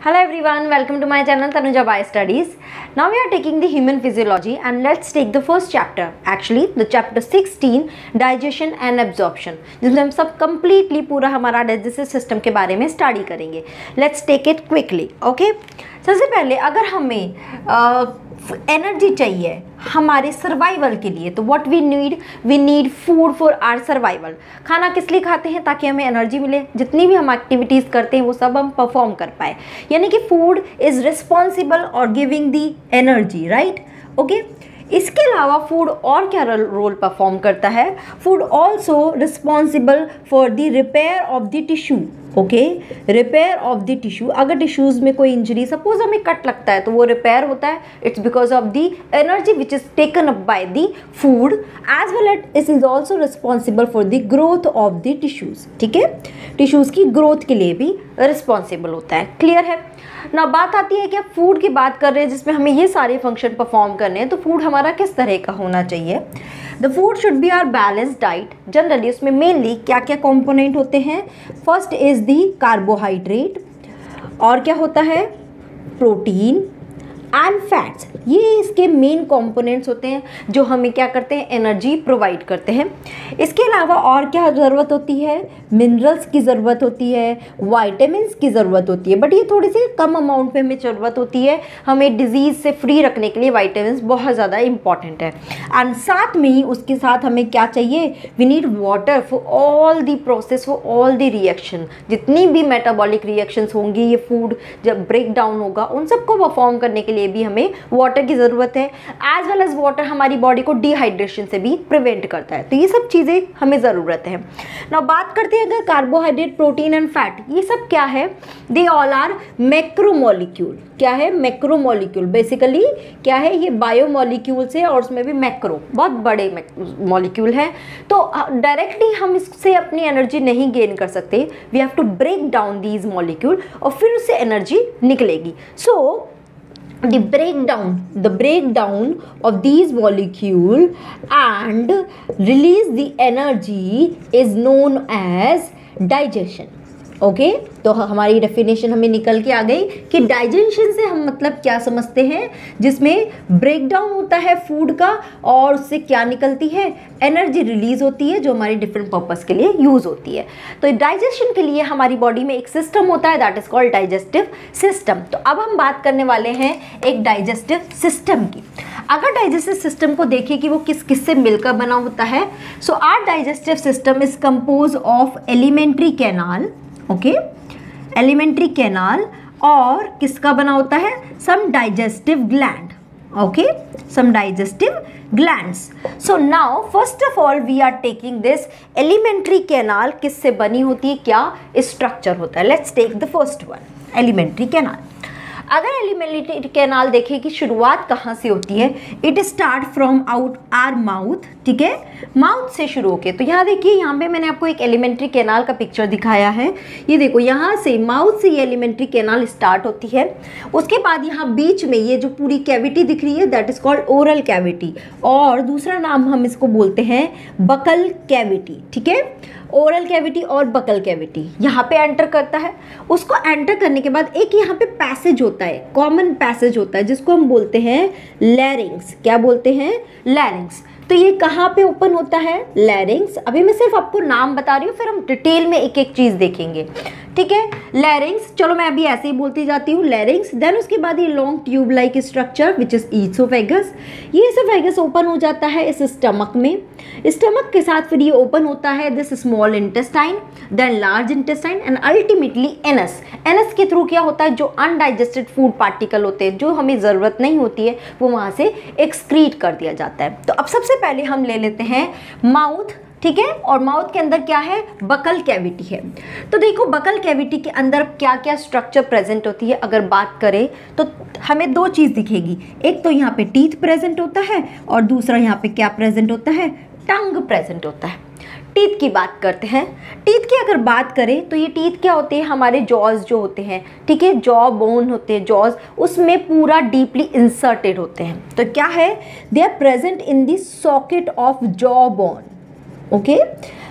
Hello everyone, welcome to my channel Tanuja Bio Studies. Now we are taking the human physiology and let's take the first chapter. Actually, the chapter 16 digestion and absorption, जिसमें हम सब completely पूरा हमारा digestive system के बारे में study करेंगे. Let's take it quickly, okay? सबसे पहले अगर हमें एनर्जी चाहिए हमारे सर्वाइवल के लिए तो what we need food for our survival. खाना किस लिए खाते हैं? ताकि हमें एनर्जी मिले, जितनी भी हम एक्टिविटीज़ करते हैं वो सब हम परफॉर्म कर पाए. यानी कि फूड इज़ रिस्पॉन्सिबल और giving the energy, right? Okay. इसके अलावा फूड और क्या रोल परफॉर्म करता है? Food also responsible for the repair of the tissue. Okay, repair of the tissue. अगर टिश्यूज़ में कोई इंजरी, सपोज हमें कट लगता है तो वो रिपेयर होता है. It's because of the energy which is taken up by the food as well at is also responsible for the growth of the tissues. ठीक है, टिश्यूज़ की ग्रोथ के लिए भी रिस्पॉन्सिबल होता है. क्लियर है ना? बात आती है कि आप फूड की बात कर रहे हैं जिसमें हमें ये सारे फंक्शन परफॉर्म करने हैं, तो फूड हमारा किस तरह का होना चाहिए? The food should be our balance diet. Generally उसमें मेनली क्या क्या कंपोनेंट होते हैं? फर्स्ट इज दी कार्बोहाइड्रेट, और क्या होता है? Protein and fats. ये इसके मेन कंपोनेंट्स होते हैं जो हमें क्या करते हैं? एनर्जी प्रोवाइड करते हैं. इसके अलावा और क्या ज़रूरत होती है? मिनरल्स की ज़रूरत होती है, वाइटामिन्स की ज़रूरत होती है, बट ये थोड़ी सी कम अमाउंट में हमें ज़रूरत होती है. हमें डिजीज़ से फ्री रखने के लिए वाइटामिन्स बहुत ज़्यादा इंपॉर्टेंट है. एंड साथ में ही उसके साथ हमें क्या चाहिए? We need water for all the process, for all the reaction. जितनी भी मेटाबॉलिक रिएक्शंस होंगी, ये फूड जब ब्रेक डाउन होगा उन सबको परफॉर्म करने के लिए भी हमें वाटर की ज़रूरत है. एज वेल एज वाटर हमारी बॉडी को डिहाइड्रेशन से भी प्रिवेंट करता है. तो ये सब चीज़ें हमें ज़रूरत है. नाउ बात करते हैं अगर कार्बोहाइड्रेट, प्रोटीन एंड फैट, ये सब क्या है? They all are macromolecule. क्या है? मैक्रोमोलिक्यूल. बेसिकली क्या है? ये बायोमोलिक्यूल्स है और उसमें भी मैक्रो, बहुत बड़े मॉलिक्यूल हैं. तो डायरेक्टली हम इससे अपनी एनर्जी नहीं गेन कर सकते. We have to break down these molecule और फिर उससे एनर्जी निकलेगी. So the breakdown of these molecule and release the energy is known as digestion. Okay, तो हमारी डेफिनेशन हमें निकल के आ गई कि डाइजेशन से हम मतलब क्या समझते हैं? जिसमें ब्रेकडाउन होता है फूड का और उससे क्या निकलती है? एनर्जी रिलीज होती है जो हमारी डिफरेंट पर्पस के लिए यूज़ होती है. तो डाइजेशन के लिए हमारी बॉडी में एक सिस्टम होता है, that is called digestive system. तो अब हम बात करने वाले हैं एक डाइजेस्टिव सिस्टम की. अगर डाइजेस्टिव सिस्टम को देखें कि वो किस किस से मिलकर बना होता है, so our digestive system is compose of alimentary canal. Okay, alimentary canal और किसका बना होता है? Some digestive gland. Okay, some digestive glands. So now first of all we are taking this alimentary canal. किससे बनी होती है? क्या स्ट्रक्चर होता है? Let's take the first one, alimentary canal. अगर एलिमेंट्री कैनाल देखें कि शुरुआत कहाँ से होती है, it start from out our mouth. ठीक है, माउथ से शुरू होके. तो यहाँ देखिए, यहाँ पे मैंने आपको एक एलिमेंट्री कैनाल का पिक्चर दिखाया है. ये देखो, यहाँ से माउथ से ये एलिमेंट्री कैनाल स्टार्ट होती है. उसके बाद यहाँ बीच में ये जो पूरी कैविटी दिख रही है, that is called oral cavity, और दूसरा नाम हम इसको बोलते हैं बकल कैविटी. ठीक है, ओरल कैविटी और बकल कैविटी यहाँ पे एंटर करता है. उसको एंटर करने के बाद एक यहाँ पे पैसेज होता है, कॉमन पैसेज होता है, जिसको हम बोलते हैं लैरिंग्स. क्या बोलते हैं? लैरिंग्स. तो ये कहाँ पे ओपन होता है? लैरिंग्स. अभी मैं सिर्फ आपको नाम बता रही हूँ, फिर हम डिटेल में एक एक चीज़ देखेंगे. ठीक है, लैरिंग्स. चलो मैं अभी ऐसे ही बोलती जाती हूँ, लैरिंग्स. देन उसके बाद ये long tube like structure which is oesophagus. ये ईसोफेगस ओपन हो जाता है इस स्टमक में. स्टमक के साथ फिर ये ओपन होता है this small intestine, then large intestine and ultimately anus. Anus के थ्रू क्या होता है? जो अनडाइजेस्टेड फूड पार्टिकल होते हैं, जो हमें ज़रूरत नहीं होती है, वो वहाँ से एक्सक्रीट कर दिया जाता है. तो अब सबसे पहले हम ले लेते हैं माउथ. ठीक है, और माउथ के अंदर क्या है? बकल कैविटी है. तो देखो, बकल कैविटी के अंदर क्या क्या स्ट्रक्चर प्रेजेंट होती है अगर बात करें तो हमें दो चीज़ दिखेगी. एक तो यहाँ पे टीथ प्रेजेंट होता है और दूसरा यहाँ पे क्या प्रेजेंट होता है? टंग प्रेजेंट होता है. टीथ की बात करते हैं. टीथ की अगर बात करें तो ये टीथ क्या होते हैं? हमारे जॉज जो होते हैं, ठीक है, जॉ बोन होते हैं, जॉज उसमें पूरा डीपली इंसर्टेड होते हैं. तो क्या है? They are present in the socket of jaw bone. Okay,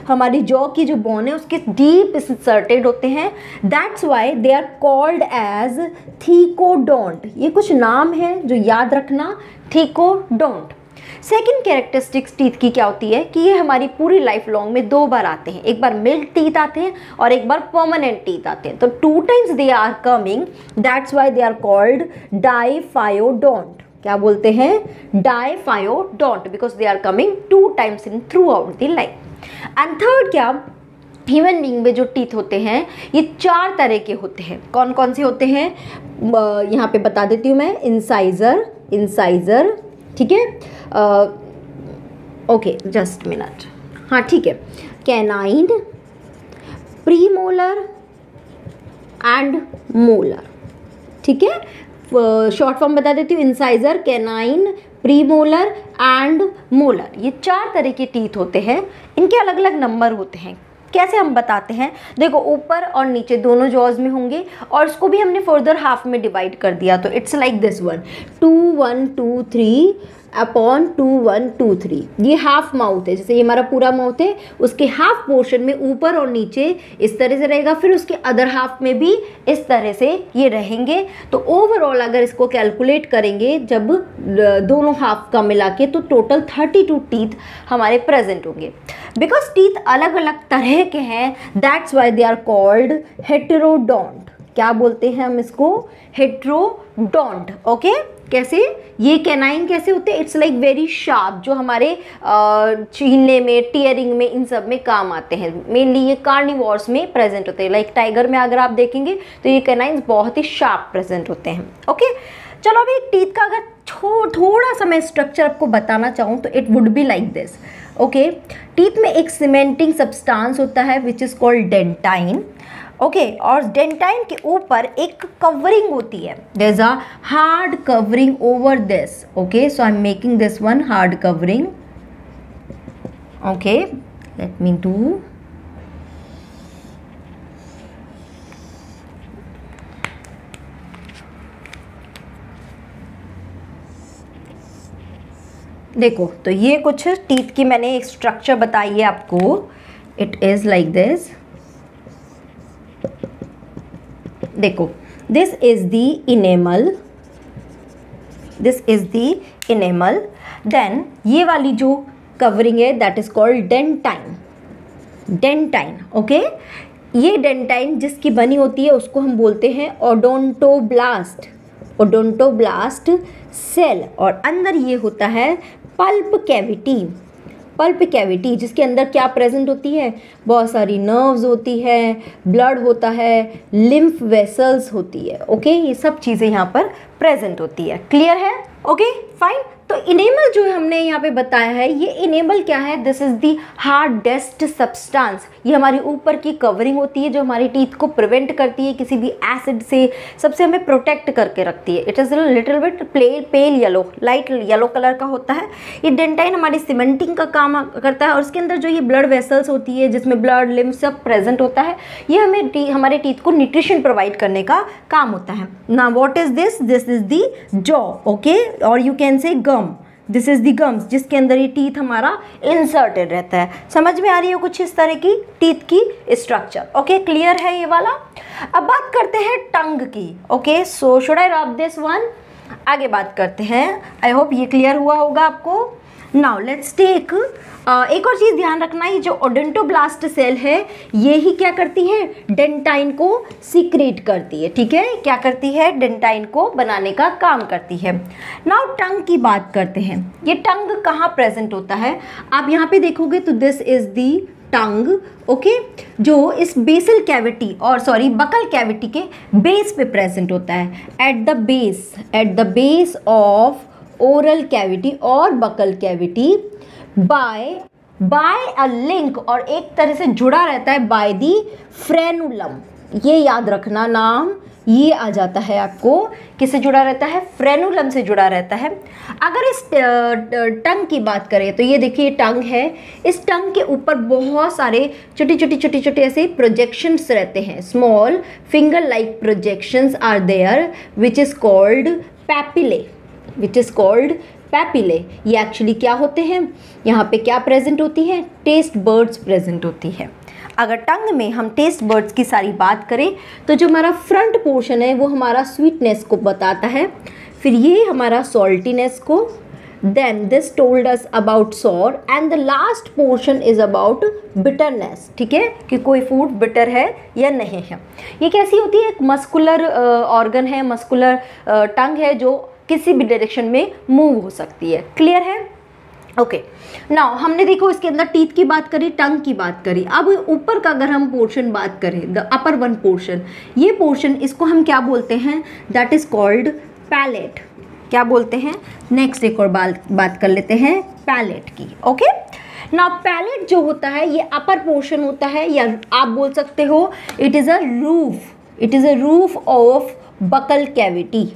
हमारी जॉ की जो बोन है उसके डीप इंसर्टेड होते हैं, that's why they are called as thecodont. ये कुछ नाम है जो याद रखना, थीकोडोंट। सेकेंड कैरेक्टरिस्टिक्स टीथ की क्या होती है कि ये हमारी पूरी लाइफ लॉन्ग में 2 बार आते हैं, एक बार मिल्क टीथ आते हैं और एक बार परमानेंट टीथ आते हैं। तो 2 times they are coming, that's why they are called diphyodont. क्या बोलते हैं? Diphyodont, because they are coming 2 times in throughout the life. And third क्या, ह्यूमन बीइंग में जो टीथ होते हैं ये 4 तरह के होते हैं। कौन कौन से होते हैं यहाँ पे बता देती हूँ मैं। इंसाइजर, ठीक है, ओके जस्ट मिनट, हाँ ठीक है, कैनाइन, प्रीमोलर एंड मोलर, ठीक है। शॉर्ट फॉर्म बता देती हूँ, incisor, canine, premolar and molar, ये 4 तरह के टीथ होते हैं। इनके अलग अलग नंबर होते हैं। कैसे हम बताते हैं? देखो, ऊपर और नीचे दोनों जॉज में होंगे और इसको भी हमने फर्दर हाफ में डिवाइड कर दिया, तो it's like this one, 2 1 2 3 upon 2 1 2 3। ये हाफ माउथ है, जैसे ये हमारा पूरा माउथ है, उसके हाफ पोर्शन में ऊपर और नीचे इस तरह से रहेगा, फिर उसके अदर हाफ में भी इस तरह से ये रहेंगे। तो ओवरऑल अगर इसको कैलकुलेट करेंगे जब दोनों हाफ का मिला के, तो टोटल 32 टीथ हमारे प्रेजेंट होंगे। बिकॉज टीथ अलग अलग तरह के हैं, that's why they are called heterodont. क्या बोलते हैं हम इसको? हेटेरोडोंट। ओके, कैसे? ये कैनाइन कैसे होते हैं? इट्स लाइक वेरी शार्प, जो हमारे छीलने में, टीयरिंग में, इन सब में काम आते हैं। मेनली ये कार्निवोर्स में प्रेजेंट होते हैं, लाइक टाइगर में अगर आप देखेंगे तो ये कैनाइन्स बहुत ही शार्प प्रेजेंट होते हैं। ओके, चलो अभी टीथ का अगर थोड़ा सा मैं स्ट्रक्चर आपको बताना चाहूँ तो it would be like this. Okay, teeth में एक सीमेंटिंग सब्सटेंस होता है which is called dentine. Okay, और डेंटाइन के ऊपर एक कवरिंग होती है, there is a hard covering over this. Okay, so I am making this one hard covering. Okay, let me do. देखो, तो ये कुछ टीथ की मैंने एक स्ट्रक्चर बताई है आपको। It is like this. देखो, this is the enamel, this is the enamel, then ये वाली जो कवरिंग है that is called dentine. Dentine, okay, ये डेंटाइन जिसकी बनी होती है उसको हम बोलते हैं ओडोंटोब्लास्ट। ओडोंटोब्लास्ट सेल, और अंदर ये होता है पल्प कैविटी। पल्प कैविटी जिसके अंदर क्या प्रेजेंट होती है? बहुत सारी नर्व्स होती है, ब्लड होता है, लिम्फ वेसल्स होती है। ओके, ये सब चीज़ें यहाँ पर प्रेजेंट होती है। क्लियर है? Okay, fine. तो इनेमल जो हमने यहाँ पे बताया है, ये इनेमल क्या है? This is the hardest substance. ये हमारी ऊपर की कवरिंग होती है जो हमारी टीथ को प्रिवेंट करती है किसी भी एसिड से, सबसे हमें प्रोटेक्ट करके रखती है। It is little bit pale yellow, light yellow colour का होता है। ये डेंटाइन हमारी सीमेंटिंग का काम करता है, और उसके अंदर जो ये ब्लड वेसल्स होती है जिसमें ब्लड, लिम्फ सब प्रेजेंट होता है, ये हमें हमारे टीथ को न्यूट्रिशन प्रोवाइड करने का काम होता है ना। What is this? This is the jaw. Okay, और you can say gum. This is the gums जिसके अंदर ये टीथ हमारा इंसर्टेड रहता है। समझ में आ रही है कुछ इस तरह की टीथ की स्ट्रक्चर? ओके, क्लियर है ये वाला। अब बात करते हैं टंग की। Okay, so should I rub this one? आगे बात करते हैं। आई होप ये क्लियर हुआ होगा आपको। नाउ लेट्स टेक एक और चीज़ ध्यान रखना, ही जो ओडोंटोब्लास्ट सेल है ये ही क्या करती है? डेंटाइन को सीक्रेट करती है। ठीक है, क्या करती है? डेंटाइन को बनाने का काम करती है। नाउ टंग की बात करते हैं। ये टंग कहाँ प्रेजेंट होता है? आप यहाँ पे देखोगे तो this is the tongue. Okay, जो इस बेसल कैविटी और बकल कैविटी के बेस पे प्रेजेंट होता है। At the base of oral cavity और buccal cavity by a link, और एक तरह से जुड़ा रहता है बाय दी फ्रेनुलम। ये याद रखना, नाम ये आ जाता है आपको। किससे जुड़ा रहता है? फ्रेनुलम से जुड़ा रहता है। अगर इस टंग की बात करें तो ये देखिए टंग है। इस टंग के ऊपर बहुत सारे छोटे ऐसे प्रोजेक्शंस रहते हैं। Small finger like projections are there which is called papillae. Papillae, ये एक्चुअली क्या होते हैं, यहाँ पे क्या प्रेजेंट होती है, टेस्ट बर्ड्स प्रेजेंट होती है। अगर टंग में हम टेस्ट बर्ड्स की सारी बात करें तो जो हमारा फ्रंट पोर्शन है वो हमारा स्वीटनेस को बताता है, फिर ये हमारा सॉल्टीनेस को, then this told us about sour and the last portion is about bitterness. ठीक है, कि कोई फूड बिटर है या नहीं है। ये कैसी होती है, एक मस्कुलर ऑर्गन है, मस्कुलर टंग है जो किसी भी डायरेक्शन में मूव हो सकती है। क्लियर है? ओके, नाउ हमने देखो इसके अंदर टीथ की बात करी, टंग की बात करी। अब ऊपर का अगर हम पोर्शन बात करें, द अपर वन पोर्शन, ये पोर्शन इसको हम क्या बोलते हैं, दैट इज कॉल्ड पैलेट। क्या बोलते हैं, नेक्स्ट एक और बात कर लेते हैं पैलेट की। ओके, नाउ पैलेट जो होता है ये अपर पोर्शन होता है, या आप बोल सकते हो it is a roof, it is a roof of buccal cavity.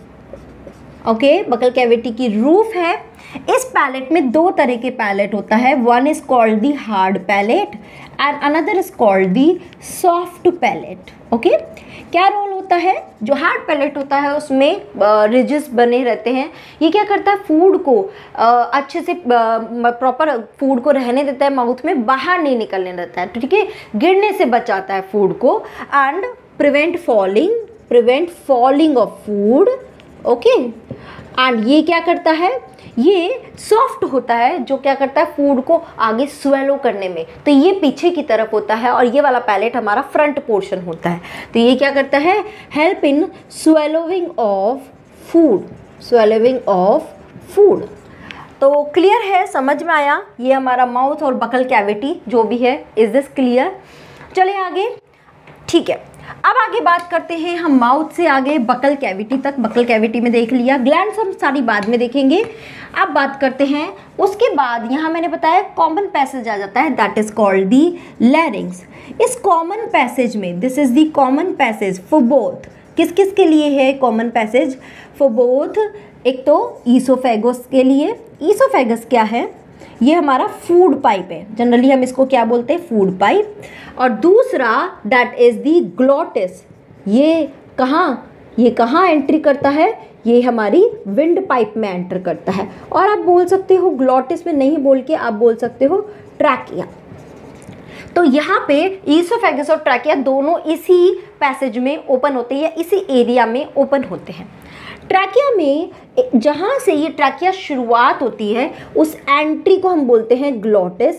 Okay, buccal cavity की रूफ है। इस पैलेट में दो तरह के पैलेट होता है, one is called the hard palate and another is called the soft palate. Okay, क्या रोल होता है, जो हार्ड पैलेट होता है उसमें रिजिस बने रहते हैं। ये क्या करता है, फूड को अच्छे से प्रॉपर फूड को रहने देता है माउथ में, बाहर नहीं निकलने देता है। ठीक है, गिरने से बचाता है फूड को and prevent falling of food. Okay, and ये क्या करता है, ये सॉफ्ट होता है, जो क्या करता है फूड को आगे स्वेलो करने में। तो ये पीछे की तरफ होता है और ये वाला पैलेट हमारा फ्रंट पोर्शन होता है। तो ये क्या करता है, help in swallowing of food. तो क्लियर है, समझ में आया, ये हमारा माउथ और बकल कैविटी जो भी है। Is this clear? चलिए आगे। ठीक है, अब आगे बात करते हैं हम माउथ से आगे बकल कैविटी तक। बकल कैविटी में देख लिया, ग्लैंड्स हम सारी बाद में देखेंगे। अब बात करते हैं उसके बाद, यहाँ मैंने बताया कॉमन पैसेज आ जाता है, दैट इज कॉल्ड दी लैरिंग्स। इस कॉमन पैसेज में, this is the common passage for both, किस किस के लिए है कॉमन पैसेज, फॉर बोथ। एक तो ईसोफेगस के लिए, ईसोफेगस क्या है, ये हमारा फूड पाइप है, जनरली हम इसको क्या बोलते हैं, फूड पाइप। और दूसरा दैट इज दी ग्लॉटिस, ये कहाँ एंट्री करता है, ये हमारी विंड पाइप में एंटर करता है। और आप बोल सकते हो ग्लॉटिस में नहीं बोल के आप बोल सकते हो ट्रैकिया। तो यहाँ पे ईसोफेगस और ट्रैकिया दोनों इसी पैसेज में ओपन होते हैं, या इसी एरिया में ओपन होते हैं। ट्रैकिया में जहाँ से ये ट्रैकिया शुरुआत होती है उस एंट्री को हम बोलते हैं ग्लॉटिस,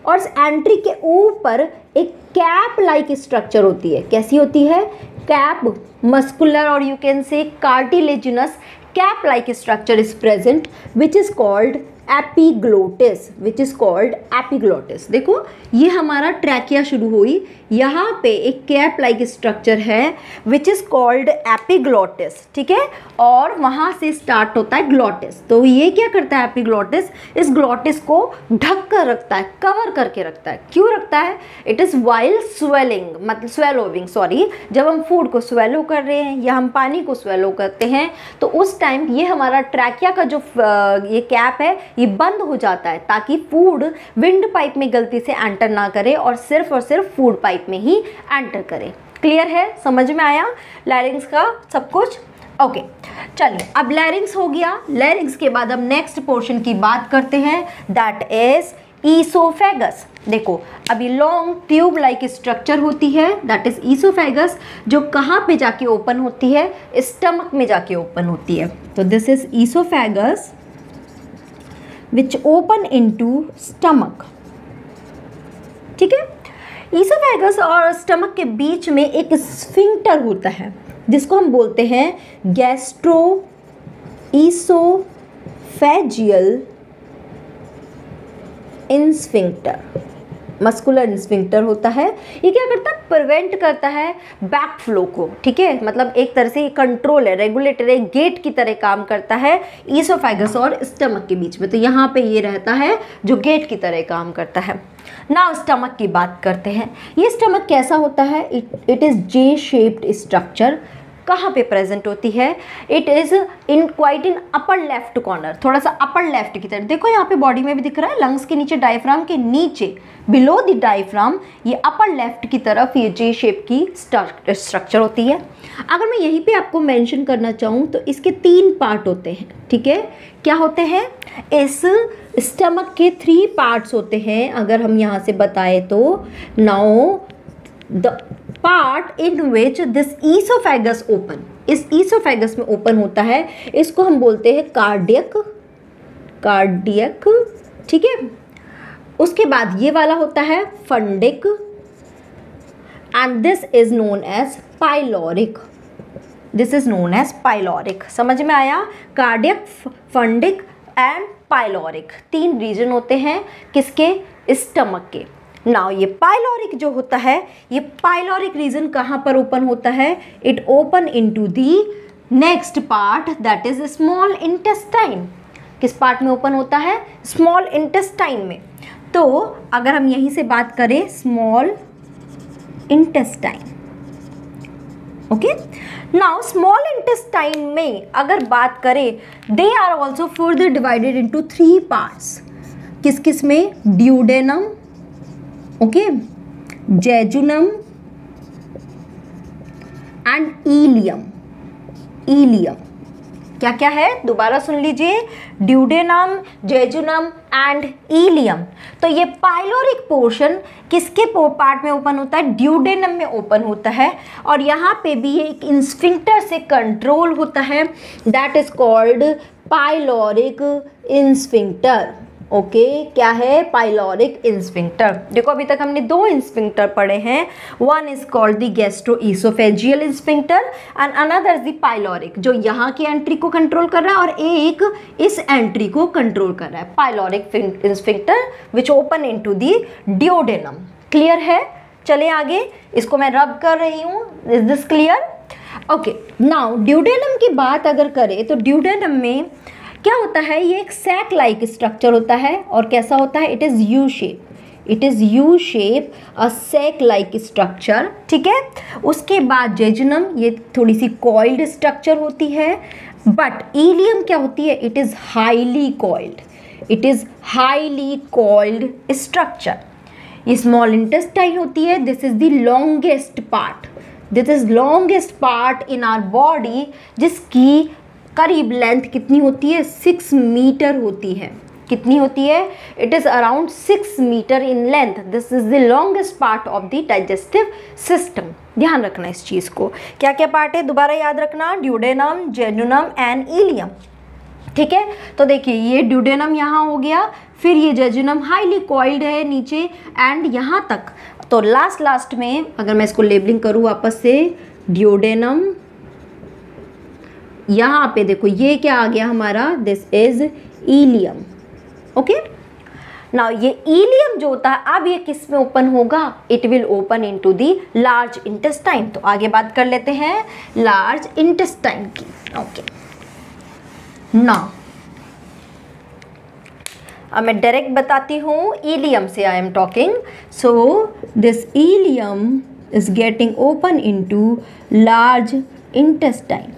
और इस एंट्री के ऊपर एक कैप लाइक स्ट्रक्चर होती है। कैसी होती है, कैप, मस्कुलर और यू कैन से cartilaginous cap like structure is present which is called epiglottis. देखो ये हमारा ट्रैकिया शुरू हुई, यहाँ पे एक कैप लाइक स्ट्रक्चर है विच इज कॉल्ड एपिग्लोटिस। ठीक है, और वहाँ से स्टार्ट होता है ग्लॉटिस। तो ये क्या करता है एपिग्लोटिस, इस ग्लॉटिस को ढक कर रखता है, कवर करके रखता है। क्यों रखता है, इट इज़ वाइल स्वेलिंग, मतलब स्वेलोविंग, सॉरी, जब हम फूड को स्वेलो कर रहे हैं या हम पानी को स्वेलो करते हैं तो उस टाइम ये हमारा ट्रैकिया का जो ये कैप है ये बंद हो जाता है, ताकि फूड विंड पाइप में गलती से एंटर ना करे और सिर्फ फूड पाइप में ही एंटर करे। क्लियर है, समझ में आया लैरिंग्स का सब कुछ? ओके, चलिए अब लैरिंग्स हो गया। लैरिंग्स के बाद हम नेक्स्ट पोर्शन की बात करते हैं, दैट इज ईसोफेगस। देखो अभी लॉन्ग ट्यूब लाइक स्ट्रक्चर होती है, दैट इज ईसोफेगस, जो कहाँ पे जाके ओपन होती है, स्टमक में जाके ओपन होती है। तो this is oesophagus which open into stomach। ठीक है, ईसोफेगस और स्टमक के बीच में एक स्फिंक्टर होता है जिसको हम बोलते हैं gastro oesophageal sphincter, muscular sphincter होता है। ये क्या करता है, प्रिवेंट करता है बैक फ्लो को। ठीक है, मतलब एक तरह से ये कंट्रोल है, रेगुलेटर है, गेट की तरह काम करता है ईसोफेगस और स्टमक के बीच में। तो यहाँ पे ये रहता है जो गेट की तरह काम करता है। नाउ स्टमक की बात करते हैं। ये स्टमक कैसा होता है, it is J shaped structure. कहाँ पे प्रेजेंट होती है? It is in quite in upper left corner, थोड़ा सा अपर लेफ्ट की तरफ। देखो यहाँ पे बॉडी में भी दिख रहा है, लंग्स के नीचे, डायफ्राम के नीचे, बिलो द डायफ्राम, ये अपर लेफ्ट की तरफ ये जे शेप की स्ट्रक्चर होती है। अगर मैं यहीं पे आपको मेंशन करना चाहूँ तो इसके 3 पार्ट होते हैं, ठीक है? क्या होते हैं? इस स्टमक के 3 पार्ट्स होते हैं, अगर हम यहाँ से बताएं तो। Now the part in which this oesophagus open, इस ईसोफेगस में ओपन होता है, इसको हम बोलते हैं कार्डियक, ठीक है? उसके बाद ये वाला होता है fundic, and this is known as pyloric, this is known as pyloric. समझ में आया? Cardiac, fundic and pyloric 3 region होते हैं किसके? स्टमक के। नाउ ये पाइलोरिक जो होता है, ये पाइलोरिक रीजन कहाँ पर ओपन होता है? It open into the next part, that is small intestine. किस पार्ट में ओपन होता है? स्मॉल इंटेस्टाइन में। तो अगर हम यहीं से बात करें, small intestine, okay. Now small intestine में अगर बात करें, they are also further divided into 3 parts. किस किस में? Duodenum, okay, jejunum and ileum. Ileum क्या क्या है? दोबारा सुन लीजिए, ड्यूडेनम, जेजुनम एंड इलियम। तो ये पाइलोरिक पोर्शन किसके पार्ट में ओपन होता है? ड्यूडेनम में ओपन होता है, और यहाँ पे भी ये एक इंस्फिंक्टर से कंट्रोल होता है, that is called pyloric sphincter. Okay, क्या है? Pyloric sphincter. देखो अभी तक हमने 2 इंस्फिंक्टर पढ़े हैं, one is called the gastro-oesophageal sphincter and another is the pyloric, जो यहाँ की एंट्री को कंट्रोल कर रहा है और एक इस एंट्री को कंट्रोल कर रहा है, pyloric sphincter which open into the duodenum. Clear है? चले आगे, इसको मैं रब कर रही हूँ। Is this clear? Okay, now duodenum की बात अगर करें तो ड्यूडेनम में क्या होता है? ये एक सैक लाइक स्ट्रक्चर होता है, और कैसा होता है? It is U shape, it is U shape, a sac like structure, ठीक है? उसके बाद जेजुनम, ये थोड़ी सी कॉइल्ड स्ट्रक्चर होती है, बट इलियम क्या होती है? It is highly coiled, it is highly coiled structure. ये स्मॉल इंटेस्टाइन होती है, this is the longest part, this is longest part in our body, जिसकी करीब लेंथ कितनी होती है? 6 मीटर होती है। कितनी होती है? It is around 6 metre in length. This is the longest part of the digestive system. ध्यान रखना इस चीज़ को। क्या क्या पार्ट है? दोबारा याद रखना, ड्यूडेनम, जेजुनम एंड इलियम, ठीक है? तो देखिए, ये ड्यूडेनम यहाँ हो गया, फिर ये जेजुनम हाईली कॉइल्ड है नीचे, एंड यहाँ तक। तो लास्ट में अगर मैं इसको लेबलिंग करूँ वापस से, ड्यूडेनम, यहाँ पे देखो ये क्या आ गया हमारा? This is ilium, okay. Now ये इलियम जो होता है, अब ये किस में ओपन होगा? It will open into the large intestine. तो आगे बात कर लेते हैं लार्ज इंटेस्टाइन की, ओके। नाउ अब मैं डायरेक्ट बताती हूँ, इलियम से I am talking. So this ilium is getting open into large intestine,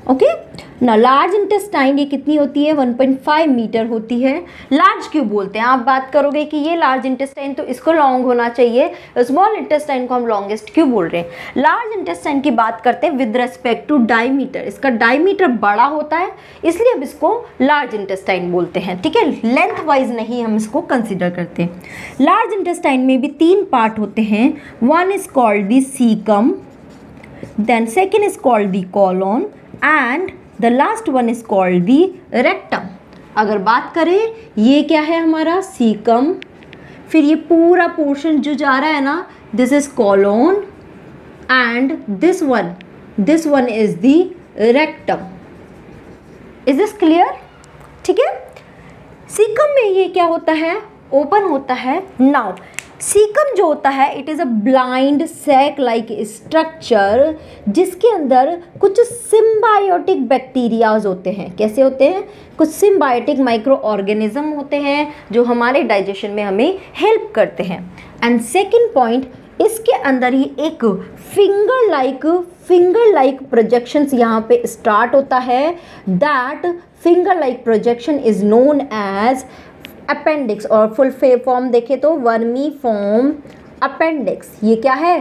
okay. ना लार्ज इंटेस्टाइन ये कितनी होती है? 1.5 मीटर होती है। लार्ज क्यों बोलते हैं? आप बात करोगे कि ये लार्ज इंटेस्टाइन तो इसको लॉन्ग होना चाहिए, स्मॉल इंटेस्टाइन को हम लॉन्गेस्ट क्यों बोल रहे हैं? लार्ज इंटेस्टाइन की बात करते हैं विद रेस्पेक्ट टू डायमीटर, इसका डायमीटर बड़ा होता है, इसलिए अब इसको लार्ज इंटेस्टाइन बोलते हैं, ठीक है? लेंथ वाइज नहीं हम इसको कंसिडर करते। लार्ज इंटेस्टाइन में भी 3 पार्ट होते हैं, one is called the caecum, then second is called the colon, and the last one is called the rectum. अगर बात करें, ये क्या है हमारा? सीकम, फिर ये पूरा पोर्शन जो जा रहा है ना, this is colon, and this one is the rectum. Is this clear? ठीक है। सीकम में ये क्या होता है? ओपन होता है। नाउ सीकम जो होता है, it is a blind sac like structure, जिसके अंदर कुछ सिम्बायोटिक बैक्टीरियाज होते हैं। कैसे होते हैं? कुछ सिम्बायोटिक माइक्रो ऑर्गेनिज्म होते हैं जो हमारे डाइजेशन में हमें हेल्प करते हैं। एंड सेकेंड पॉइंट, इसके अंदर ही एक फिंगर लाइक प्रोजेक्शंस यहाँ पे स्टार्ट होता है। That finger like projection is known as appendix, और फुल फॉर्म देखें तो वर्मीफॉर्म अपेंडिक्स। ये क्या है?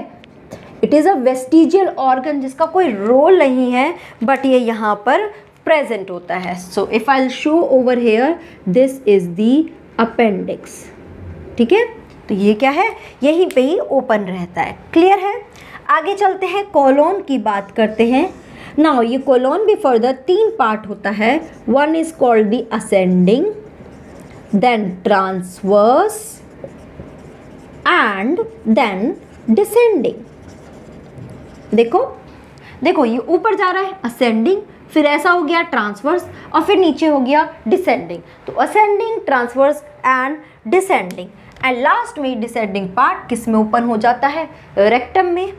It is a vestigial organ जिसका कोई रोल नहीं है, बट ये यहाँ पर प्रेजेंट होता है। So if I show over here, this is the appendix. ठीक है, तो ये क्या है? यहीं पे ही ओपन रहता है। क्लियर है? आगे चलते हैं, कोलोन की बात करते हैं। नाउ ये कोलोन भी फर्दर 3 पार्ट होता है। One is called the ascending, then transverse and then descending. देखो ये ऊपर जा रहा है असेंडिंग, फिर ऐसा हो गया ट्रांसवर्स, और फिर नीचे हो गया डिसेंडिंग। तो ascending, transverse and descending, and last में डिसेंडिंग पार्ट किस में ओपन हो जाता है? रेक्टम में।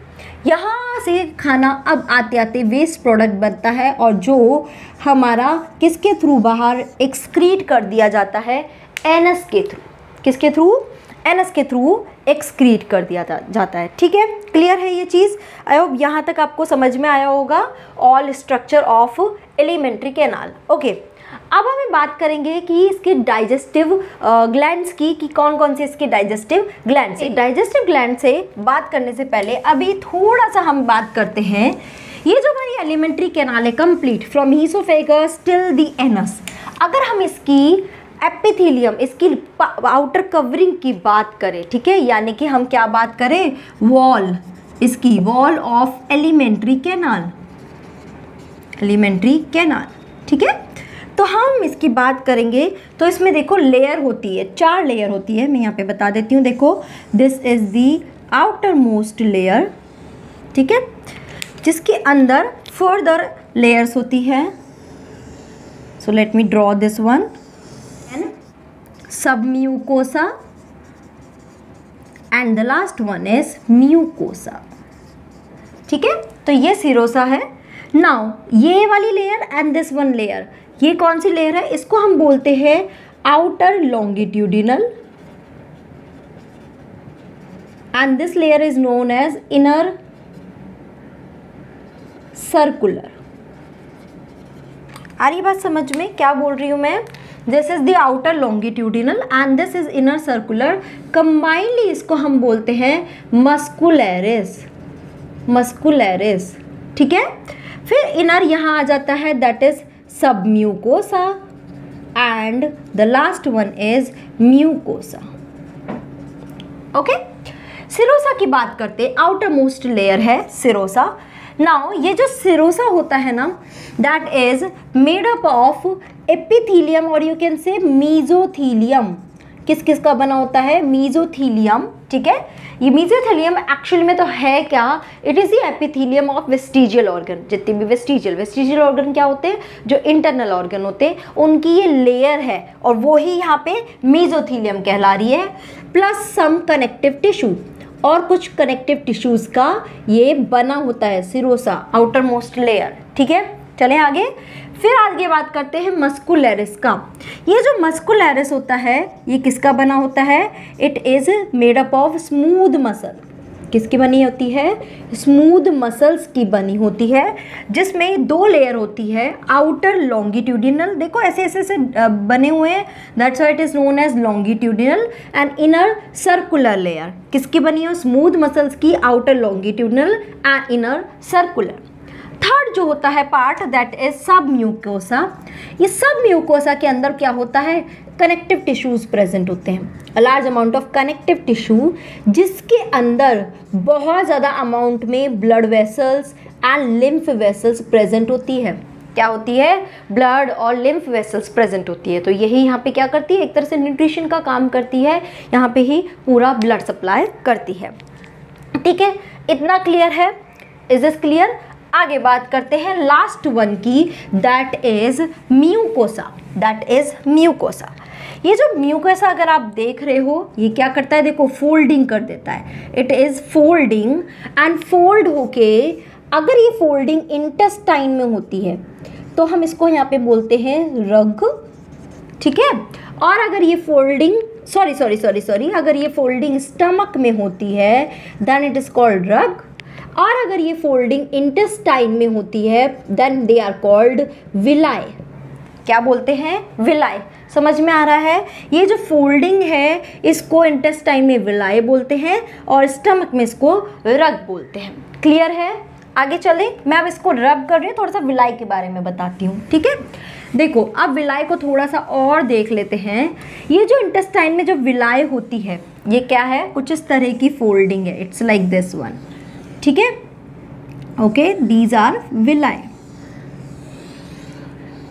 यहाँ से खाना अब आते आते वेस्ट प्रोडक्ट बनता है, और जो हमारा किसके थ्रू बाहर एक्सक्रीट कर दिया जाता है? एनस के थ्रू। किसके थ्रू? एनस के थ्रू एक्सक्रीट कर दिया जाता है। ठीक है, क्लियर है ये चीज़? आई होप यहाँ तक आपको समझ में आया होगा all structure of alimentary canal. Okay, अब हमें बात करेंगे कि इसके डाइजेस्टिव ग्लैंड्स की, कि कौन कौन से इसके डाइजेस्टिव ग्लैंड्स हैं। डाइजेस्टिव ग्लैंड से बात करने से पहले अभी थोड़ा सा हम बात करते हैं, ये जो हमारी एलिमेंट्री कैनाल है complete from oesophagus till the anus, अगर हम इसकी एपिथेलियम, इसकी आउटर कवरिंग की बात करें, ठीक है, यानी कि हम क्या बात करें? वॉल, इसकी wall of alimentary canal, alimentary canal. ठीक है, तो हम इसकी बात करेंगे तो इसमें देखो लेयर होती है, 4 लेयर होती है। मैं यहाँ पे बता देती हूँ। देखो, this is the outer most layer, ठीक है, जिसके अंदर फर्दर लेयर्स होती है। So let me draw this one. Submucosa and the last one is mucosa. ठीक है, तो ये सिरोसा है। नाउ ये वाली layer and this one layer, ये कौन सी लेयर है? इसको हम बोलते हैं outer longitudinal, and this layer is known as inner circular. आ रही बात समझ में क्या बोल रही हूं मैं? This is the outer longitudinal and this is inner circular. Combinedly इसको हम बोलते हैं मस्कुलरिस, मस्कुलरिस। ठीक है, फिर इनर यहाँ आ जाता है, that is submucosa, and the last one is mucosa. Okay, serosa की बात करते, आउटर मोस्ट लेयर है सिरोसा। नाउ ये जो सिरोसा होता है ना, that is made up of epithelium, और यू कैन से मीजोथीलियम। किस किस का बना होता है? मीजोथीलियम। ठीक है, ये मीजोथीलियम एक्चुअली में तो है क्या? It is the epithelium of vestigial organ. जितने भी वेस्टिजियल ऑर्गन क्या होते हैं? जो इंटरनल ऑर्गन होते हैं, उनकी ये लेयर है, और वो ही यहाँ पे मीजोथीलियम कहला रही है। प्लस सम कनेक्टिव टिश्यू, और कुछ कनेक्टिव टिश्यूज़ का ये बना होता है सिरोसा, आउटर मोस्ट लेयर। ठीक है, चलें आगे। फिर आगे बात करते हैं मस्कुलरिस का। ये जो मस्कुलरिस होता है, ये किसका बना होता है? It is made up of smooth muscle. किसकी बनी होती है? स्मूथ मसल्स की बनी होती है, जिसमें 2 लेयर होती है। आउटर लॉन्गिट्यूडिनल, देखो ऐसे ऐसे ऐसे बने हुए हैं, that's why it is known as longitudinal, and inner circular layer. किसकी बनी हो? स्मूथ मसल्स की, outer longitudinal and inner circular. Third जो होता है part, that is submucosa. ये सब म्यूकोसा के अंदर क्या होता है? कनेक्टिव टिश्यूज प्रेजेंट होते हैं, a large amount of connective tissue, जिसके अंदर बहुत ज़्यादा अमाउंट में blood vessels and lymph vessels present होती है। क्या होती है? ब्लड और लिम्फ वेसल्स प्रेजेंट होती है। तो यही यहाँ पे क्या करती है? एक तरह से न्यूट्रिशन का काम करती है, यहाँ पे ही पूरा ब्लड सप्लाई करती है। ठीक है, इतना क्लियर है? Is this clear? आगे बात करते हैं लास्ट वन की, that is mucosa. That is mucosa. ये जो म्यूकोसा अगर आप देख रहे हो, ये क्या करता है? देखो, फोल्डिंग कर देता है। It is folding, and fold होके, अगर ये फोल्डिंग इंटेस्टाइन में होती है तो हम इसको यहाँ पे बोलते हैं रग। ठीक है, और अगर ये फोल्डिंग सॉरी, अगर ये फोल्डिंग स्टमक में होती है देन इट इज कॉल्ड रग, और अगर ये फोल्डिंग इंटेस्टाइन में होती है then they are called villi. क्या बोलते हैं? विलाई। समझ में आ रहा है? ये जो फोल्डिंग है इसको इंटेस्टाइन में विलाई बोलते हैं और स्टमक में इसको रग बोलते हैं। क्लियर है? आगे चलें, मैं अब इसको रब कर रही हूँ, थोड़ा सा विलाई के बारे में बताती हूँ। ठीक है, देखो अब विलाई को थोड़ा सा और देख लेते हैं। ये जो इंटेस्टाइन में जो विलाई होती है ये क्या है? कुछ इस तरह की फोल्डिंग है, इट्स लाइक दिस वन। ठीक है, ओके, दीज आर विलाई।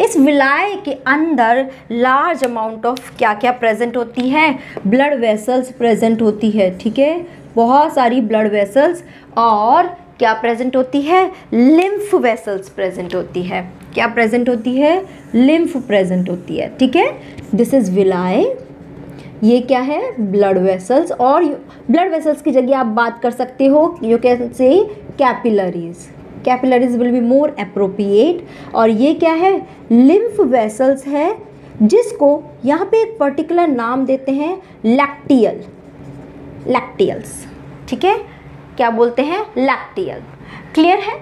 इस विलाई के अंदर लार्ज अमाउंट ऑफ क्या क्या प्रेजेंट होती है? ब्लड वेसल्स प्रेजेंट होती है। ठीक है, बहुत सारी ब्लड वेसल्स, और क्या प्रेजेंट होती है? लिम्फ वेसल्स प्रेजेंट होती है। क्या प्रेजेंट होती है? लिम्फ प्रेजेंट होती है। ठीक है, दिस इज विलाई। ये क्या है? ब्लड वेसल्स, और ब्लड वेसल्स की जगह आप बात कर सकते हो, यू कैन से capillaries. Capillaries will be more appropriate. और ये क्या है? लिम्फ वेसल्स है, जिसको यहाँ पे एक पर्टिकुलर नाम देते हैं लैक्टियल, लैक्टियल्स। ठीक है, क्या बोलते हैं? लैक्टियल। क्लियर है?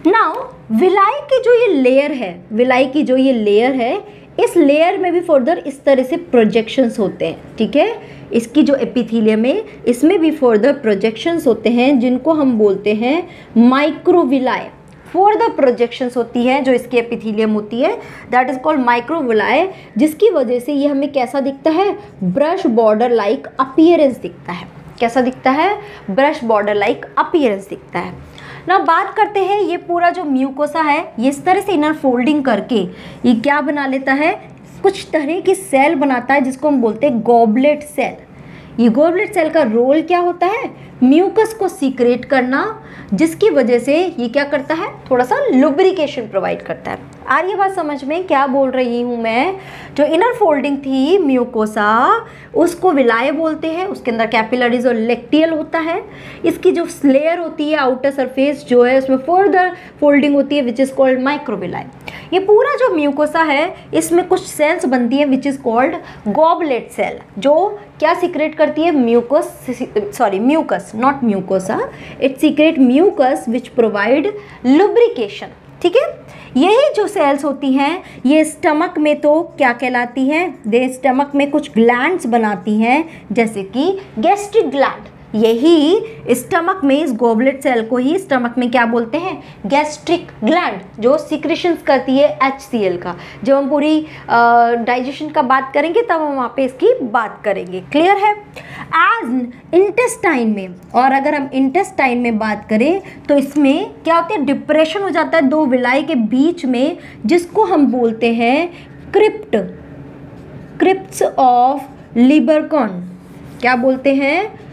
नाउ विलाई की जो ये लेयर है, विलाई की जो ये लेयर है, इस लेयर में भी फर्दर इस तरह से प्रोजेक्शंस होते हैं। ठीक है, इसकी जो एपिथेलियम है इसमें भी फर्दर प्रोजेक्शंस होते हैं, जिनको हम बोलते हैं माइक्रोविलाई। फर्दर प्रोजेक्शंस होती है जो इसकी एपिथेलियम होती है, दैट इज कॉल्ड माइक्रोविलाई, जिसकी वजह से ये हमें कैसा दिखता है? ब्रश बॉर्डर लाइक अपीयरेंस दिखता है। कैसा दिखता है? ब्रश बॉर्डर लाइक अपीयरेंस दिखता है। ना बात करते हैं, ये पूरा जो म्यूकोसा है ये इस तरह से इनर फोल्डिंग करके ये क्या बना लेता है? कुछ तरह की सेल बनाता है, जिसको हम बोलते हैं गॉबलेट सेल। ये गॉबलेट सेल का रोल क्या होता है? म्यूकस को सीक्रेट करना, जिसकी वजह से ये क्या करता है? थोड़ा सा लुब्रिकेशन प्रोवाइड करता है। आ रही है बात समझ में? क्या बोल रही हूँ मैं? जो इनर फोल्डिंग थी म्यूकोसा, उसको विलाय बोलते हैं, उसके अंदर कैपिलरीज और लेक्टियल होता है। इसकी जो लेयर होती है आउटर सरफेस जो है उसमें फर्दर फोल्डिंग होती है विच इज़ कॉल्ड माइक्रोविलाई। ये पूरा जो म्यूकोसा है इसमें कुछ सेल्स बनती है which is called goblet cell, जो क्या सीक्रेट करती है? Mucus, not mucosa, it secrete mucus which provide lubrication. ठीक है, यही जो सेल्स होती हैं ये स्टमक में तो क्या कहलाती हैं? दे स्टमक में कुछ ग्लैंड्स बनाती हैं, जैसे कि गैस्ट्रिक ग्लैंड। यही स्टमक में इस गॉबलेट सेल को ही स्टमक में क्या बोलते हैं? गैस्ट्रिक ग्लैंड, जो सिक्रेशंस करती है HCl का। जब हम पूरी डाइजेशन का बात करेंगे तब हम वहाँ पे इसकी बात करेंगे। क्लियर है? एज इंटेस्टाइन में, और अगर हम इंटेस्टाइन में बात करें तो इसमें क्या होता है? डिप्रेशन हो जाता है दो विलाई के बीच में, जिसको हम बोलते हैं क्रिप्ट, क्रिप्ट्स ऑफ लिबरकॉन। क्या बोलते हैं?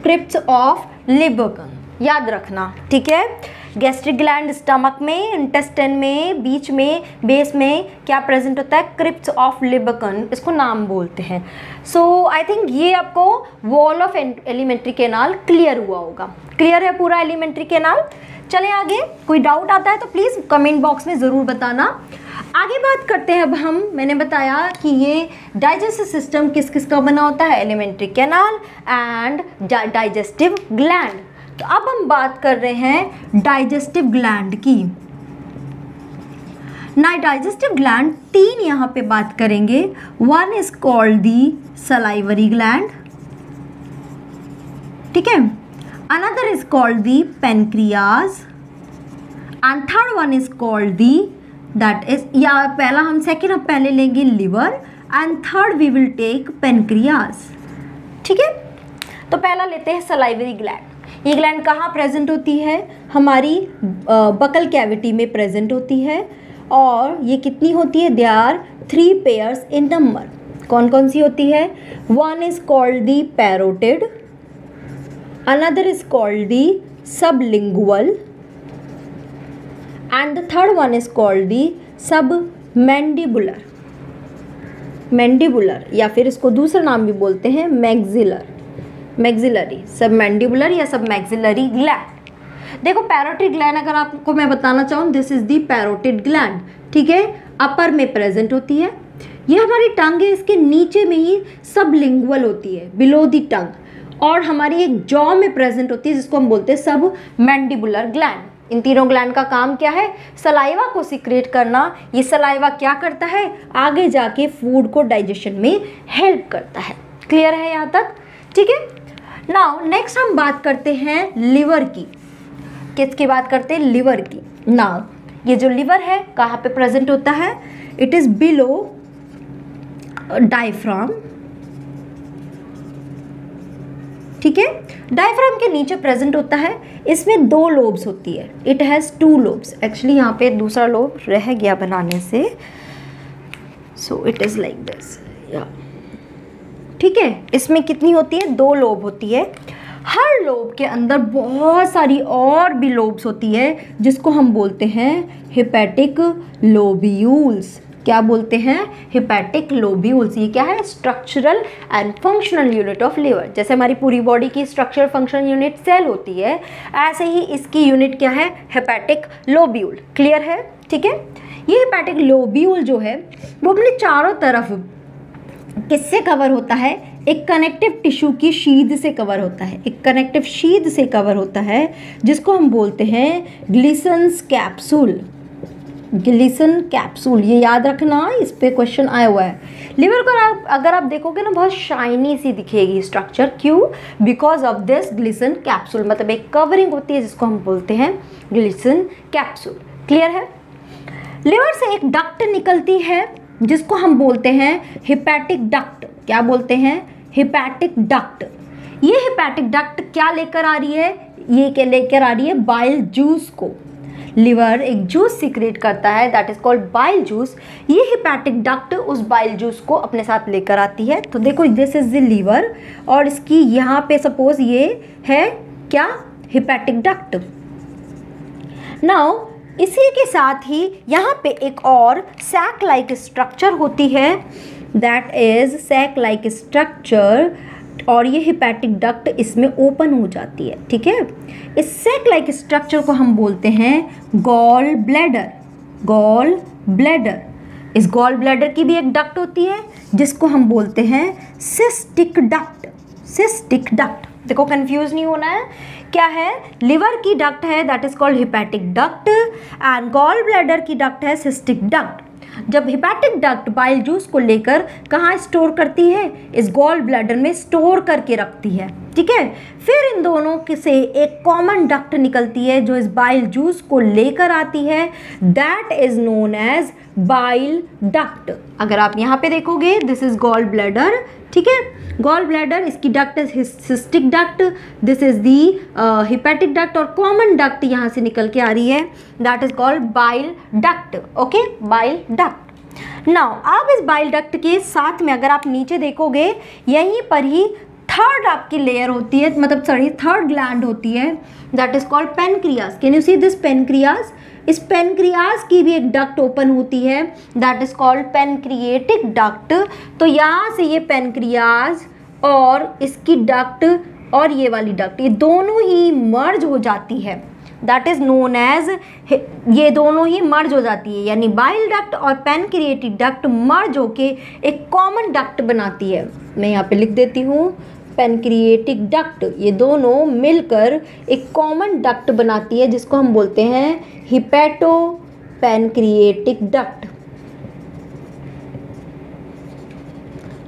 क्रिप्ट्स ऑफ लिबरकॉन, याद रखना। ठीक है, गैस्ट्रिक ग्लैंड स्टमक में, इंटेस्टाइन में, बीच में, बेस में क्या प्रेजेंट होता है? क्रिप्ट्स ऑफ लिबरकॉन, इसको नाम बोलते हैं। सो आई थिंक ये आपको wall of alimentary canal clear हुआ होगा। क्लियर है पूरा एलिमेंट्री कैनाल? चलें आगे, कोई डाउट आता है तो प्लीज़ कमेंट बॉक्स में ज़रूर बताना। आगे बात करते हैं अब हम। मैंने बताया कि ये डाइजेस्टिव सिस्टम किस किस का बना होता है? Alimentary canal and digestive gland. तो अब हम बात कर रहे हैं डाइजेस्टिव ग्लैंड की। ना डाइजेस्टिव ग्लैंड तीन यहाँ पे बात करेंगे। One is called the salivary gland, ठीक है, another is called the pancreas, and third one is called the that is, या पहला हम सेकेंड अब पहले लेंगे liver and third we will take pancreas. ठीक है, तो पहला लेते हैं सलाइवरी ग्लैंड। ये ग्लैंड कहाँ प्रेजेंट होती है? हमारी बकल कैविटी में प्रेजेंट होती है, और ये कितनी होती है? They are 3 pairs in number. कौन कौन सी होती है? One is called the parotid, another is called the sublingual, and the third one is called the submandibular. Mandibular, या फिर इसको दूसरा नाम भी बोलते हैं मैक्सिलर, मैक्सिलरी, सबमैंडिबुलर या सब मैक्सिलरी ग्लैंड। देखो पैरोटिड ग्लैंड अगर आपको मैं बताना चाहूँ, this is the parotid gland. ठीक है, अपर में प्रेजेंट होती है, ये हमारी टंग है, इसके नीचे में ही सबलिंगुअल होती है, बिलो दी टंग, और हमारी एक जॉ में प्रेजेंट होती है जिसको हम बोलते हैं सब मैंडिबुलर ग्लैंड। इन तीनों ग्लैंड का काम क्या है? सलाइवा को सिक्रेट करना। ये सलाइवा क्या करता है? आगे जाके फूड को डाइजेशन में हेल्प करता है। क्लियर है यहाँ तक? ठीक है। नाउ नेक्स्ट हम बात करते हैं लिवर की। किसकी बात करते हैं? लिवर की। नाउ ये जो लिवर है कहाँ पे प्रेजेंट होता है? It is below diaphragm. ठीक है, डायफ्राम के नीचे प्रेजेंट होता है। इसमें 2 लोब्स होती है। It has 2 lobes. एक्चुअली यहाँ पे दूसरा लोब रह गया बनाने से, so it is like this. ठीक है, इसमें कितनी होती है? 2 लोब होती है। हर लोब के अंदर बहुत सारी और भी लोब्स होती है जिसको हम बोलते हैं हेपेटिक लोब्यूल्स। क्या बोलते हैं? Hepatic lobules. ये क्या है? Structural and functional unit of liver. जैसे हमारी पूरी बॉडी की स्ट्रक्चरल फंक्शनल यूनिट सेल होती है, ऐसे ही इसकी यूनिट क्या है? Hepatic lobule. क्लियर है? ठीक है। ये हेपेटिक लोब्यूल जो है वो अपने चारों तरफ किससे कवर होता है? एक कनेक्टिव टिश्यू की शीद से कवर होता है। एक कनेक्टिव शीद से कवर होता है जिसको हम बोलते हैं ग्लिसन्स कैप्सूल। ग्लिसन कैप्सूल, ये याद रखना, इस पे क्वेश्चन आया हुआ है। लिवर को अगर आप देखोगे ना, बहुत शाइनी सी दिखेगी स्ट्रक्चर। क्यों? Because of this glisten capsule. मतलब एक कवरिंग होती है जिसको हम बोलते हैं ग्लिसन कैप्सूल। क्लियर है? लिवर से एक डक्ट निकलती है जिसको हम बोलते हैं हेपेटिक डक्ट। क्या बोलते हैं? Hepatic duct. ये हेपेटिक डक्ट क्या लेकर आ रही है? ये क्या लेकर आ रही है? बाइल जूस को। लिवर एक जूस सिक्रेट करता है, that is called bile juice. ये हेपेटिक डक्ट उस बाइल जूस को अपने साथ लेकर आती है। तो देखो, दिस इज द लिवर और इसकी यहाँ पे सपोज ये है क्या? Hepatic duct. नाउ इसी के साथ ही यहाँ पे एक और सैक लाइक स्ट्रक्चर होती है, that is sac like structure, और ये हेपेटिक डक्ट इसमें ओपन हो जाती है। ठीक है, इस सैक लाइक स्ट्रक्चर को हम बोलते हैं गॉल ब्लैडर। Gall bladder. इस गॉल ब्लैडर की भी एक डक्ट होती है जिसको हम बोलते हैं सिस्टिक डक्ट। Cystic duct. देखो, कंफ्यूज नहीं होना है। क्या है? लिवर की डक्ट है that is called hepatic duct and gall bladder की डक्ट है सिस्टिक डक्ट। जब हेपेटिक डक्ट बाइल जूस को लेकर कहाँ स्टोर करती है? इस गॉल ब्लैडर में स्टोर करके रखती है। ठीक है, फिर इन दोनों से एक कॉमन डक्ट निकलती है जो इस बाइल जूस को लेकर आती है, that is known as bile duct. अगर आप यहाँ पे देखोगे, दिस इज गॉल ब्लैडर। ठीक है, गॉल ब्लैडर, इसकी duct is cystic duct, this is the hepatic duct, और कॉमन डक्ट यहाँ से निकल के आ रही है, that is called bile duct. Okay, bile duct. Now अब इस बाइल डक्ट के साथ में अगर आप नीचे देखोगे, यहीं पर ही थर्ड आपकी लेयर होती है, मतलब सॉरी थर्ड ग्लैंड होती है, that is called pancreas. Can you see this pancreas? इस पेनक्रियास की भी एक डक्ट ओपन होती है, that is called pancreatic duct. तो यहाँ से ये पेनक्रियास और इसकी डक्ट और ये वाली डक्ट, ये दोनों ही मर्ज हो जाती है, दैट इज नोन एज, ये दोनों ही मर्ज हो जाती है, यानी बाइल डक्ट और पेनक्रिएटिक डक्ट मर्ज होके एक कॉमन डक्ट बनाती है। मैं यहाँ पे लिख देती हूँ पेनक्रिएटिक डक्ट। ये दोनों मिलकर एक कॉमन डक्ट बनाती है जिसको हम बोलते हैं हिपेटो पेनक्रिएटिक डक्ट।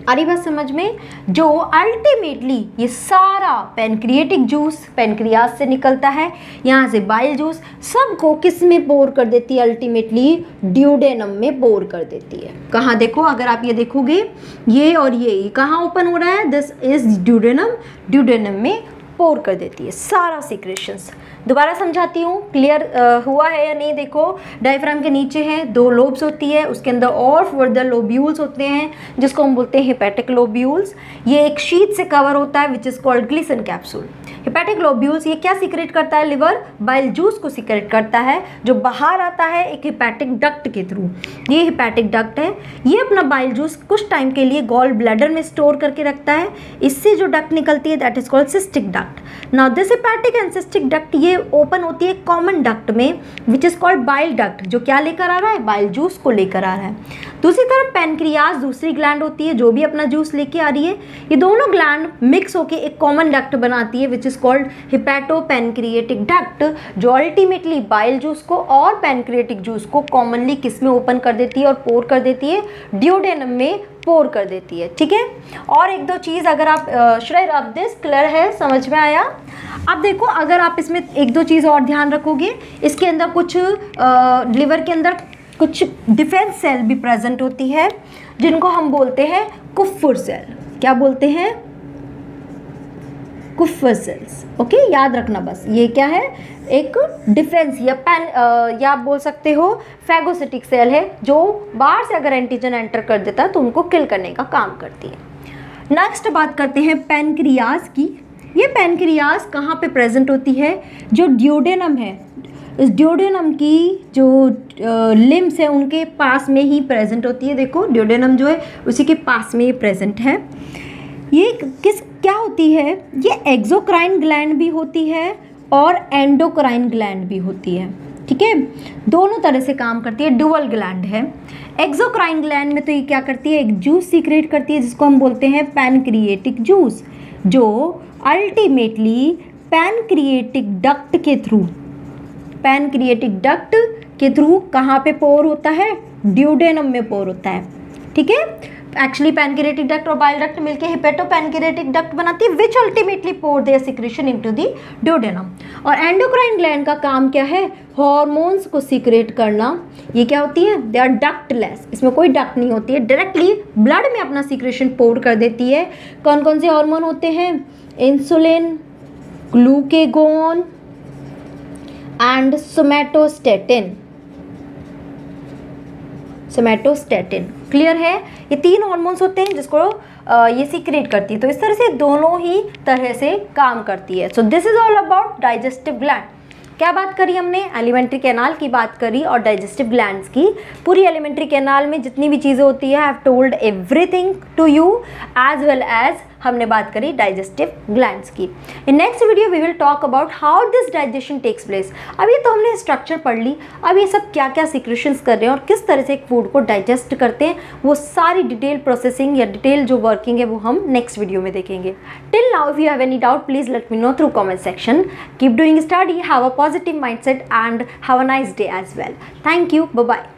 आ रही बात समझ में? जो अल्टीमेटली ये सारा पेनक्रिएटिक जूस पेनक्रियास से निकलता है, यहाँ से बाइल जूस, सबको किस में पोर कर देती है? अल्टीमेटली ड्यूडेनम में पोर कर देती है। कहाँ देखो, अगर आप ये देखोगे, ये और ये कहाँ ओपन हो रहा है? This is duodenum. ड्यूडेनम में पोर कर देती है सारा सिक्रेशंस। दोबारा समझाती हूँ, क्लियर हुआ है या नहीं? देखो, डायफ्राम के नीचे है 2 लोब्स होती है, उसके अंदर और फर्दर लोब्यूल्स होते हैं जिसको हम बोलते हैं हेपेटिक लोब्यूल्स। ये एक शीट से कवर होता है विच is called glisten capsule. Hepatic lobules ये क्या सिक्रेट करता है? लिवर बाइल जूस को सिक्रेट करता है जो बाहर आता है एक हेपेटिक डक्ट के थ्रू। ये हेपेटिक डक्ट है, ये अपना बाइल जूस कुछ टाइम के लिए गॉल ब्लैडर में स्टोर करके रखता है। इससे जो डक्ट निकलती है that is called cystic duct. Now this hepatic and cystic duct ये ओपन होती है कॉमन डक्ट में विच इज कॉल्ड बाइल डक्ट, जो क्या लेकर आ रहा है? बाइल जूस को लेकर आ रहा है। दूसरी तरफ पैनक्रियाज दूसरी ग्लैंड होती है जो भी अपना जूस लेके आ रही है। ये दोनों ग्लैंड मिक्स होके एक कॉमन डक्ट बनाती है विच इज कॉल्ड हिपैटोपैनक्रिएटिक डक्ट, जो अल्टीमेटली बाइल जूस को और पैनक्रिएटिक जूस को कॉमनली किस में ओपन कर देती है और पोर कर देती है, ड्यूडेनम में पोर कर देती है। ठीक है, और एक दो चीज़ अगर आप श्रेय रब दिस क्लियर है, समझ में आया? अब देखो अगर आप इसमें एक दो चीज़ और ध्यान रखोगे, इसके अंदर कुछ लिवर के अंदर कुछ डिफेंस सेल भी प्रेजेंट होती है जिनको हम बोलते हैं कुफ्फर सेल। क्या बोलते हैं? कुफ्फर सेल्स। ओके, याद रखना बस, ये क्या है? एक डिफेंस या आप बोल सकते हो फैगोसिटिक सेल है जो बाहर से अगर एंटीजन एंटर कर देता है तो उनको किल करने का काम करती है। नेक्स्ट बात करते हैं पैनक्रियाज की। ये पैनक्रियाज कहाँ पे प्रेजेंट होती है? जो ड्यूडेनम है, इस ड्यूडेनम की जो लिम्स है उनके पास में ही प्रेजेंट होती है। देखो ड्यूडेनम जो है उसी के पास में ही प्रेजेंट है। ये क्या होती है? ये एक्सोक्राइन ग्लैंड भी होती है और एंडोक्राइन ग्लैंड भी होती है। ठीक है, दोनों तरह से काम करती है, डुअल ग्लैंड है। एक्सोक्राइन ग्लैंड में तो ये क्या करती है? एक जूस सीक्रेट करती है जिसको हम बोलते हैं पैनक्रिएटिक जूस, जो अल्टीमेटली पैनक्रिएटिक डक्ट के थ्रू कहाँ पे पोर होता है? ड्यूडेनम में पोर होता है। ठीक है, एक्चुअली पैनक्रिएटिक डक्ट और बाइल डक्ट मिलकर हिपैटोपैनक्रिएटिक डक्ट बनाती है which ultimately pour their secretion into the duodenum. और एंडोक्राइन ग्लैंड का काम क्या है? हॉर्मोन्स को सीक्रेट करना। ये क्या होती है? दे आर डक्टलेस, इसमें कोई डक्ट नहीं होती है, डायरेक्टली ब्लड में अपना सीक्रेशन पोर कर देती है। कौन कौन से हार्मोन होते हैं? Insulin, glucagon and somatostatin. Clear है? ये तीन हार्मोन्स होते हैं जिसको ये सीक्रेट करती है। तो इस तरह से दोनों ही तरह से काम करती है। So this is all about digestive gland. क्या बात करी हमने? एलिमेंट्री कैनाल की बात करी और डाइजेस्टिव ग्लैंड्स की। पूरी एलिमेंट्री कैनाल में जितनी भी चीज़ें होती है I have told everything to you, as well as हमने बात करी डाइजेस्टिव ग्लैंड्स की। In next video we will talk about how this digestion takes place. अभी तो हमने स्ट्रक्चर पढ़ ली, अब ये सब क्या क्या सिक्रेशंस कर रहे हैं और किस तरह से एक फूड को डाइजेस्ट करते हैं, वो सारी डिटेल प्रोसेसिंग या डिटेल जो वर्किंग है वो हम नेक्स्ट वीडियो में देखेंगे। Till now if you have any doubt please let me know through comment section. Keep doing study, have a positive mindset and have a nice day as well. Thank you, bye bye.